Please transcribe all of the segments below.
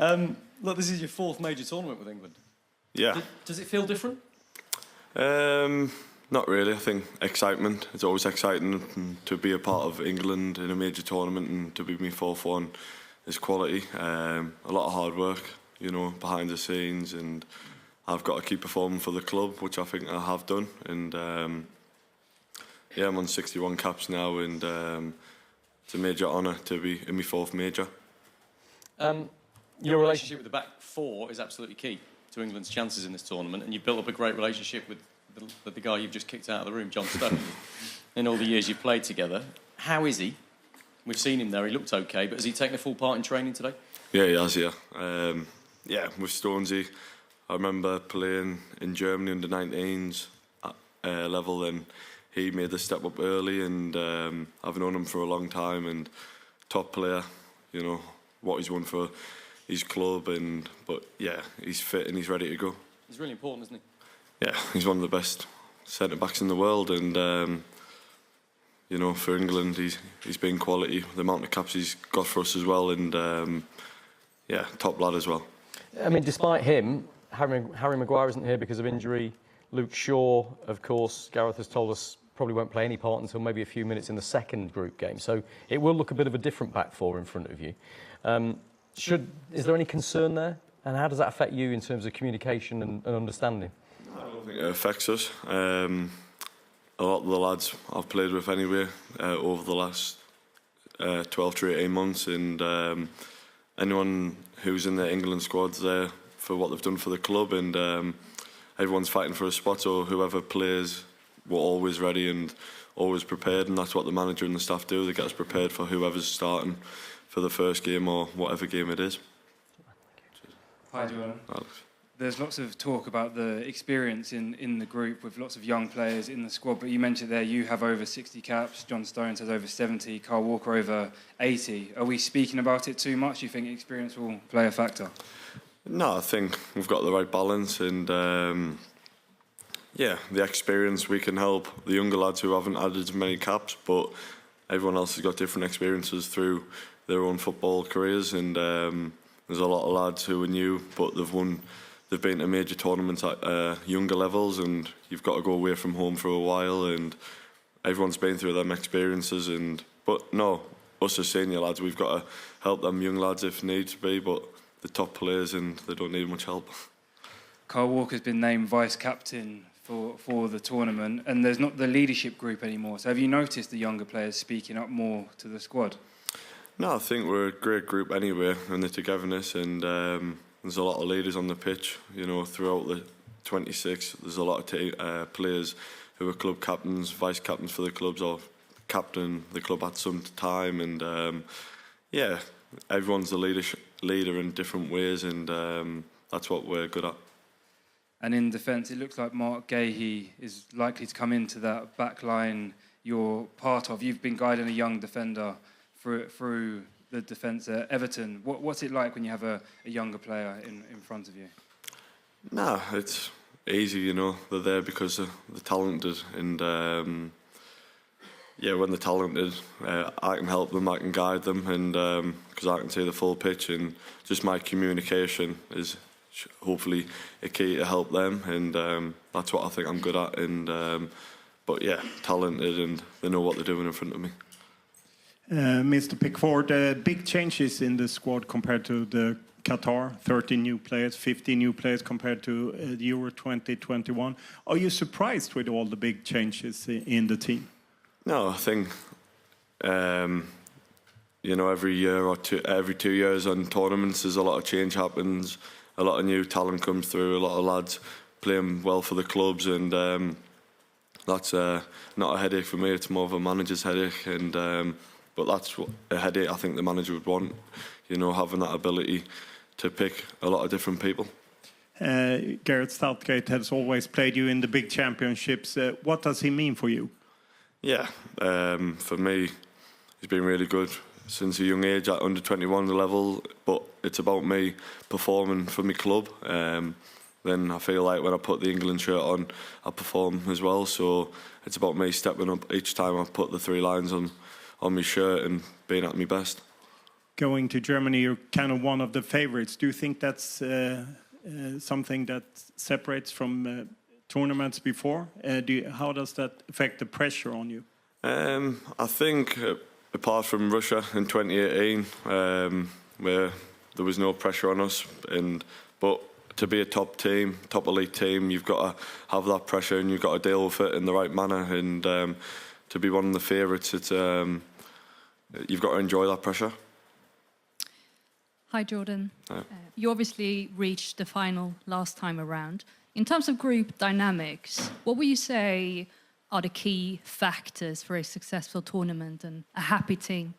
Look, this is your fourth major tournament with England. Yeah. Does it feel different? Not really. I think excitement. It's always exciting to be a part of England in a major tournament, and to be my fourth one is quality. A lot of hard work, behind the scenes, and I've got to keep performing for the club, which I think I have done. And I'm on 61 caps now, and it's a major honour to be in my fourth major. Your relationship with the back four is absolutely key to England's chances in this tournament, and you've built up a great relationship with the guy you've just kicked out of the room, John Stones, in all the years you've played together. How is he? We've seen him there, he looked okay, but has he taken a full part in training today? Yeah, he has, yeah. With Stonesy, I remember playing in Germany under 19s level, and he made the step up early, and I've known him for a long time, and top player, what he's won for his club, but he's fit and he's ready to go. He's really important, isn't he? Yeah, he's one of the best centre-backs in the world, and for England he's been quality. The amount of caps he's got for us as well, and top lad as well. I mean, despite him, Harry Maguire isn't here because of injury. Luke Shaw, of course, Gareth has told us, probably won't play any part until maybe a few minutes in the second group game. So it will look a bit of a different back four in front of you. Is there any concern there? And how does that affect you in terms of communication and understanding? I don't think it affects us. A lot of the lads I've played with anyway over the last 12 to 18 months, and anyone who's in the England squad's there for what they've done for the club, and everyone's fighting for a spot, so whoever plays, we're always ready and always prepared, and that's what the manager and the staff do. They get us prepared for whoever's starting for the first game or whatever game it is. Hi, Jordan. Alex. There's lots of talk about the experience in the group with lots of young players in the squad, but you mentioned there you have over 60 caps, John Stones has over 70, Kyle Walker over 80. Are we speaking about it too much? Do you think experience will play a factor? No, I think we've got the right balance, and the experience, we can help the younger lads who haven't added as many caps, but everyone else has got different experiences through their own football careers, and there's a lot of lads who are new, but they've been to major tournaments at younger levels, and you've got to go away from home for a while, and everyone's been through them experiences. But no, us as senior lads, we've got to help them young lads if needs be, but the top players, and they don't need much help. Kyle Walker's been named vice-captain for the tournament, and there's not the leadership group anymore. So have you noticed the younger players speaking up more to the squad? No, I think we're a great group anyway, and the togetherness, and there's a lot of leaders on the pitch. Throughout the 26, there's a lot of players who are club captains, vice captains for the clubs, or captain the club at some time, and everyone's a leader in different ways, and that's what we're good at. And in defence, it looks like Mark Gahey is likely to come into that back line you're part of. You've been guiding a young defender through the defence at Everton. What's it like when you have a younger player in front of you? Nah, it's easy, They're there because they're talented, and when they're talented, I can help them, I can guide them, and because I can see the full pitch, and just my communication is hopefully a key to help them, and that's what I think I'm good at, and talented, and they know what they're doing in front of me. Mr. Pickford, big changes in the squad compared to the Qatar, 13 new players, 15 new players compared to Euro 2021. Are you surprised with all the big changes in the team? No, I think every year or every 2 years on tournaments, there's a lot of change happens, a lot of new talent comes through, a lot of lads playing well for the clubs, and that's not a headache for me. It's more of a manager's headache, and but that's what a headache I think the manager would want, having that ability to pick a lot of different people. Gareth Southgate has always played you in the big championships. What does he mean for you? Yeah, for me, he's been really good since a young age at under 21 level, but it's about me performing for my club. Then I feel like when I put the England shirt on, I perform as well. So it's about me stepping up each time I put the 3 lines on my shirt and being at my best. going to Germany, you're kind of one of the favorites. Do you think that's something that separates from tournaments before? How does that affect the pressure on you? I think, apart from Russia in 2018, where there was no pressure on us, but to be a top team, top elite team, you've got to have that pressure and you've got to deal with it in the right manner. And to be one of the favourites, you've got to enjoy that pressure. Hi, Jordan. Hi. You obviously reached the final last time around. In terms of group dynamics, what would you say are the key factors for a successful tournament and a happy team?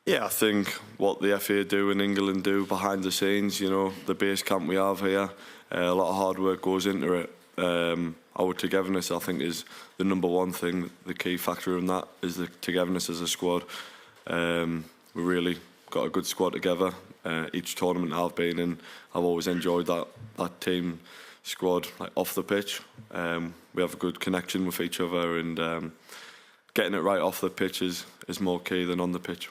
Yeah, I think what the FA do and England do behind the scenes, you know, the base camp we have here, a lot of hard work goes into it. Our togetherness, I think, is the number one thing. The key factor in that is the togetherness as a squad. We really got a good squad together. Each tournament I've been in, I've always enjoyed that team squad, like off the pitch. We have a good connection with each other, and getting it right off the pitch is more key than on the pitch.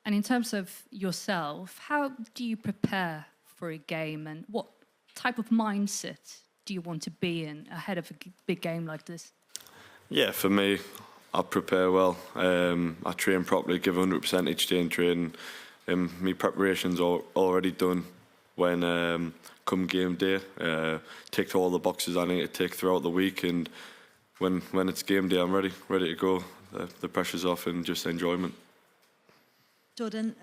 And in terms of yourself, how do you prepare for a game, and what type of mindset do you want to be in ahead of a big game like this? Yeah, for me, I prepare well. I train properly, give 100% each day in training. My preparation's already done when come game day. Ticked all the boxes I need to tick throughout the week, and when it's game day, I'm ready to go. The pressure's off and just enjoyment. Jordan,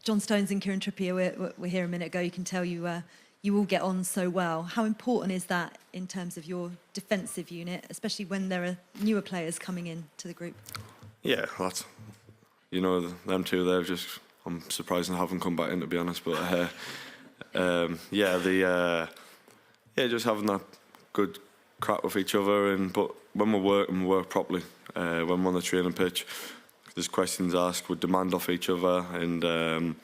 John Stones and Kieran Trippier were here a minute ago. You can tell you all get on so well. How important is that in terms of your defensive unit, especially when there are newer players coming in to the group? Yeah, that's, you know, them two there, I'm surprised they haven't come back in, to be honest. But just having that good crack with each other, but when we work properly. When we're on the training pitch, there's questions asked, we demand off each other, and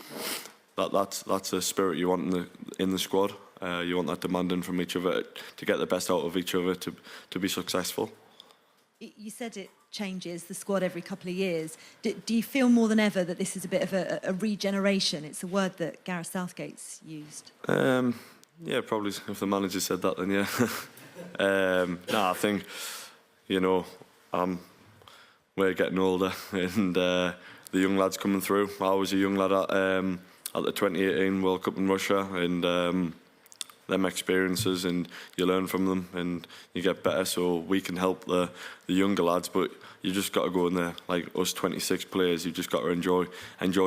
that's the spirit you want in the squad. You want that demanding from each other to get the best out of each other to be successful. You said it changes the squad every couple of years. Do you feel more than ever that this is a bit of a regeneration? It's a word that Gareth Southgate's used. Yeah, probably. If the manager said that, then yeah. I think, you know, we're getting older, and the young lads coming through. I was a young lad at the 2018 World Cup in Russia, and them experiences, and you learn from them and you get better, so we can help the younger lads. But you just got to go in there, like us 26 players, you just got to enjoy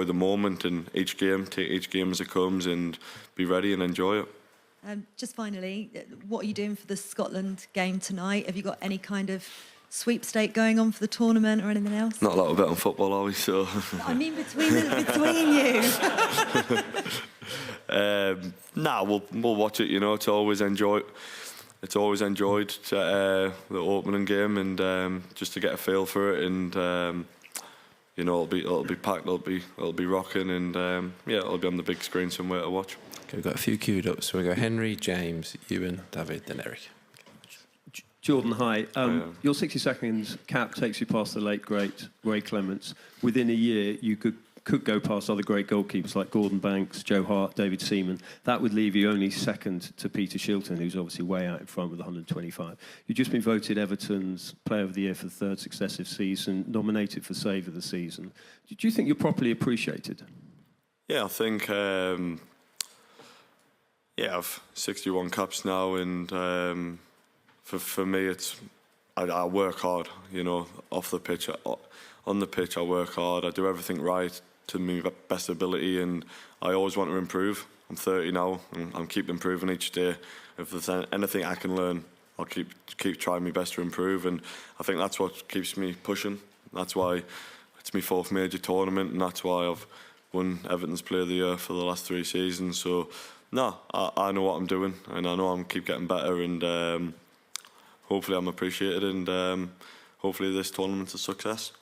the moment, and each game, take each game as it comes, and be ready and enjoy it. Just finally, what are you doing for the Scotland game tonight? Have you got any kind of sweepstake going on for the tournament or anything else? Not a lot of bet on football, are we? So I mean, between you. We'll watch it. You know, it's always enjoyed the opening game, and just to get a feel for it, and you know, it'll be packed, it'll be rocking, and it'll be on the big screen somewhere to watch. Okay, we've got a few queued up, so we go Henry, James, Ewan, David, then Eric. Jordan, hi. Your 60 seconds cap takes you past the late, great Ray Clements. Within a year, you could go past other great goalkeepers like Gordon Banks, Joe Hart, David Seaman. That would leave you only second to Peter Shilton, who's obviously way out in front with 125. You've just been voted Everton's Player of the Year for the third successive season, nominated for Save of the Season. Do you think you're properly appreciated? Yeah, I think... I've 61 caps now, and for me, I work hard. You know, off the pitch, on the pitch, I work hard. I do everything right to my best ability, and I always want to improve. I'm 30 now, and I'm keep improving each day. If there's anything I can learn, I'll keep trying my best to improve, and I think that's what keeps me pushing. That's why it's my fourth major tournament, and that's why I've won Everton's Player of the Year for the last 3 seasons. So. No, I know what I'm doing, and I know I'm keep getting better, and hopefully I'm appreciated, and hopefully this tournament's a success.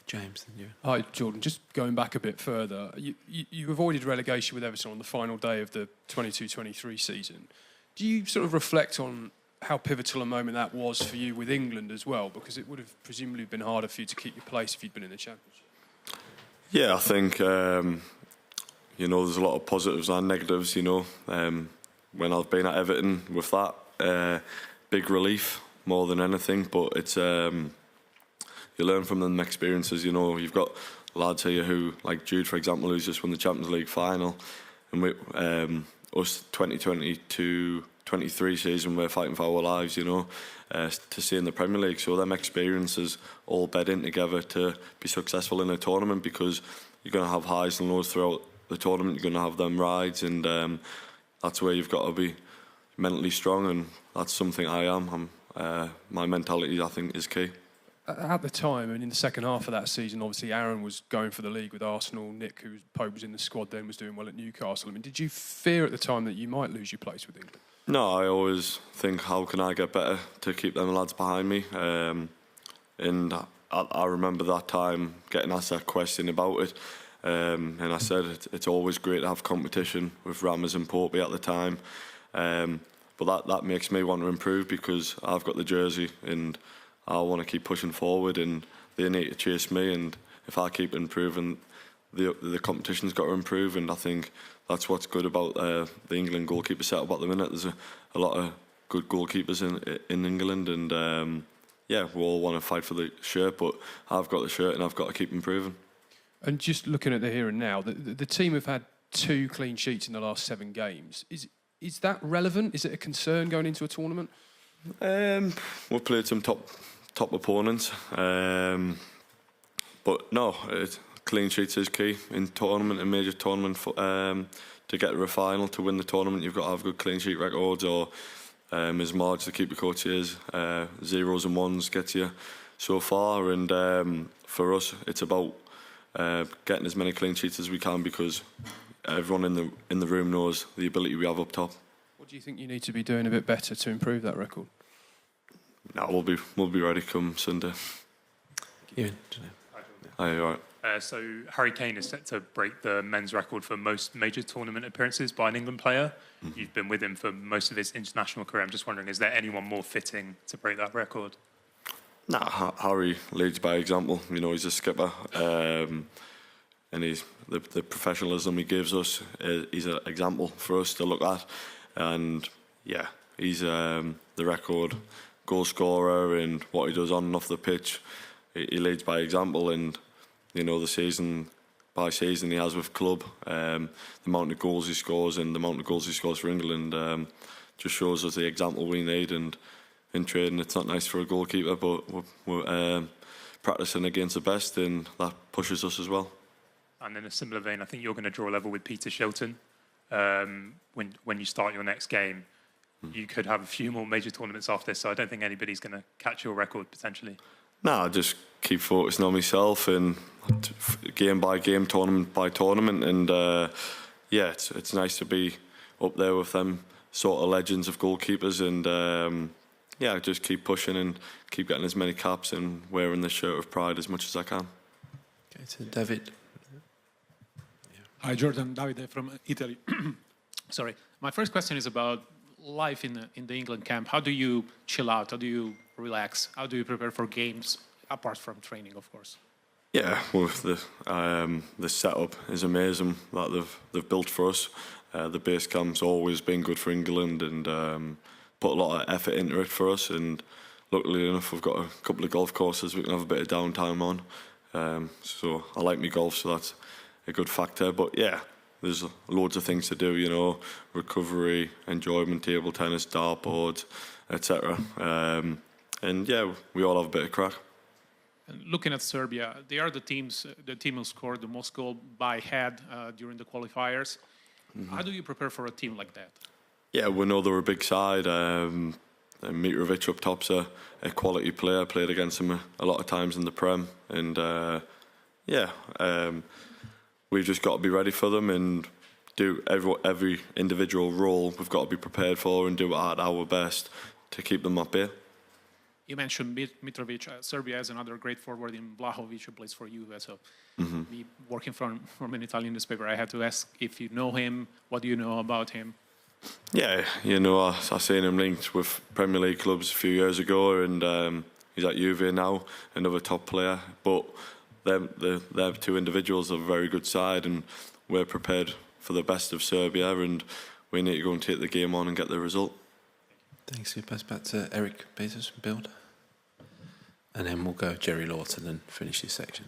James, then you. Hi, Jordan. Just going back a bit further, you avoided relegation with Everton on the final day of the 22-23 season. Do you sort of reflect on how pivotal a moment that was for you with England as well? Because it would have presumably been harder for you to keep your place if you'd been in the Championship. Yeah, I think there's a lot of positives and negatives. When I've been at Everton with that, big relief more than anything. But it's you learn from them experiences. You've got lads here who, like Jude, for example, who's just won the Champions League final, and us 2022-23 season, we're fighting for our lives. To see in the Premier League. So them experiences all bed in together to be successful in a tournament, because you're going to have highs and lows throughout the tournament. You're going to have them rides, and that's where you've got to be mentally strong, and that's something I am. My mentality, I think, is key. At the time, and in the second half of that season, obviously Aaron was going for the league with Arsenal. Nick, Pope was in the squad then, was doing well at Newcastle. I mean, did you fear at the time that you might lose your place with England? No, I always think, how can I get better to keep them lads behind me? And I remember that time getting asked that question about it. And I said it's always great to have competition with Rammers and Portby at the time. But that makes me want to improve, because I've got the jersey and I want to keep pushing forward, and they need to chase me. And if I keep improving, the competition's got to improve. And I think that's what's good about the England goalkeeper setup at the minute. There's a lot of good goalkeepers in England, and we all want to fight for the shirt, but I've got the shirt and I've got to keep improving. And just looking at the here and now, the team have had 2 clean sheets in the last 7 games. Is that relevant? Is it a concern going into a tournament? We've played some top opponents, but no, clean sheets is key in tournament, a major tournament. To get to a final, to win the tournament, you've got to have good clean sheet records, or as Marge, the keeper coach, is, 0s and 1s gets you so far. And for us, it's about getting as many clean sheets as we can, because everyone in the room knows the ability we have up top. What do you think you need to be doing a bit better to improve that record? No, we'll be ready come Sunday. Yeah. Hi, all right. So Harry Kane is set to break the men's record for most major tournament appearances by an England player. Mm-hmm. You've been with him for most of his international career. I'm just wondering, is there anyone more fitting to break that record? Nah, Harry leads by example. He's a skipper, and he's the professionalism he gives us. He's an example for us to look at, and yeah, he's the record goal scorer, and what he does on and off the pitch. He leads by example, and the season by season he has with club, the amount of goals he scores and the amount of goals he scores for England just shows us the example we need. And in training, it's not nice for a goalkeeper, but we're practicing against the best, and that pushes us as well. And in a similar vein, I think you're going to draw level with Peter Shilton when you start your next game. You could have a few more major tournaments after this, so I don't think anybody's going to catch your record potentially. No, I just keep focusing on myself, and game by game, tournament by tournament, and it's nice to be up there with them sort of legends of goalkeepers, and just keep pushing and keep getting as many caps and wearing the shirt of pride as much as I can. Okay, so David. Hi, Jordan. Davide from Italy. Sorry, my first question is about life in the England camp. How do you chill out? How do you relax? How do you prepare for games, apart from training, of course? Yeah, well, the setup is amazing that they've built for us. The base camp's always been good for England, and put a lot of effort into it for us. And luckily enough, we've got a couple of golf courses we can have a bit of downtime on. So I like my golf, so that's a good factor. But yeah, there's loads of things to do, recovery, enjoyment, table tennis, dartboard, etc. And yeah, we all have a bit of crack. And looking at Serbia, they are the team who scored the most goal by head during the qualifiers. Mm-hmm. How do you prepare for a team like that? Yeah, we know they're a big side. Mitrovic up top's a quality player. Played against him a lot of times in the Prem, and we've just got to be ready for them and do every individual role we've got to be prepared for, and do it at our best to keep them up here. You mentioned Mitrovic. Serbia has another great forward in Vlahovic, who plays for you. So, me working from an Italian newspaper, I had to ask if you know him. What do you know about him? Yeah, I seen him linked with Premier League clubs a few years ago, and he's at Juve now, another top player. But them two individuals are a very good side, and we're prepared for the best of Serbia, and we need to go and take the game on and get the result. Thanks. We pass back to Eric Bezos from Build. And then we'll go Jerry Lawton and finish this section.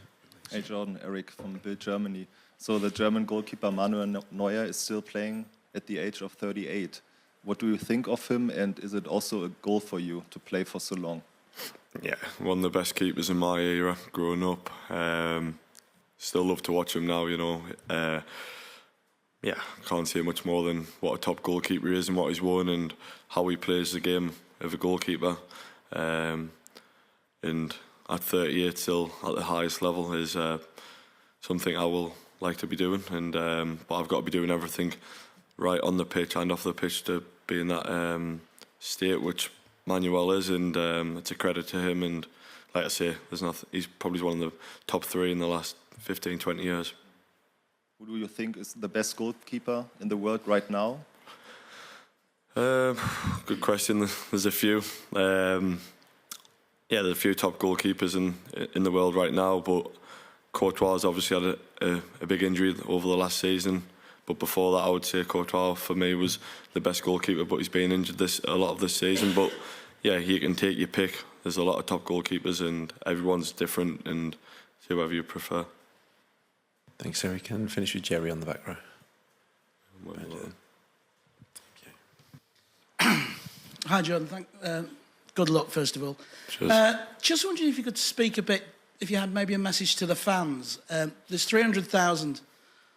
Hey Jordan, Eric from Bild Germany. So the German goalkeeper Manuel Neuer is still playing at the age of 38. What do you think of him, and is it also a goal for you to play for so long? Yeah, one of the best keepers in my era growing up. Still love to watch him now, you know. Yeah, can't say much more than what a top goalkeeper he is and what he's won and how he plays the game of a goalkeeper. And at 38, still at the highest level is something I will like to be doing. And but I've got to be doing everything right on the pitch and off the pitch to be in that state which Manuel is, and it's a credit to him. And like I say, there's nothing. He's probably one of the top 3 in the last 15, 20 years. Who do you think is the best goalkeeper in the world right now? Good question. There's a few. Yeah, there's a few top goalkeepers in the world right now, but Courtois has obviously had a big injury over the last season. But before that, I would say Courtois for me was the best goalkeeper, but he's been injured a lot of this season. But yeah, you can take your pick. There's a lot of top goalkeepers, and everyone's different, and whoever you prefer. Thanks, Eric. And finish with Jerry on the back row. Hi, Jordan. Good luck, first of all. Just wondering if you could speak a bit, if you had maybe a message to the fans. There's 300,000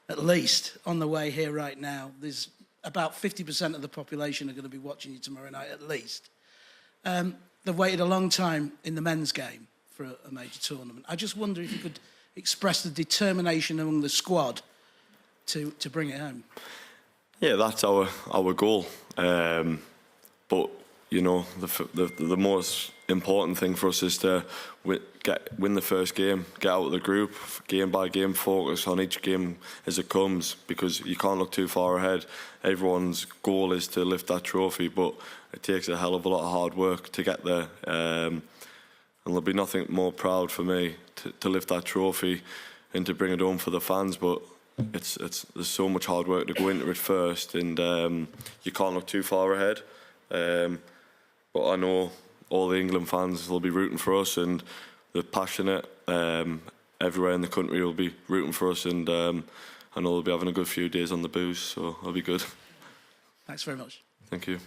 at least on the way here right now. There's about 50% of the population are going to be watching you tomorrow night at least. They've waited a long time in the men's game for a major tournament. I just wonder if you could express the determination among the squad to bring it home. Yeah, that's our goal. But you know, the most important thing for us is to win the first game, get out of the group, game by game, focus on each game as it comes, because you can't look too far ahead. Everyone's goal is to lift that trophy, but it takes a hell of a lot of hard work to get there. And there'll be nothing more proud for me to lift that trophy and to bring it home for the fans. But there's so much hard work to go into it first, and you can't look too far ahead. But I know all the England fans will be rooting for us, and they're passionate. Everywhere in the country will be rooting for us, and I know they'll be having a good few days on the booze, so it'll be good. Thanks very much. Thank you.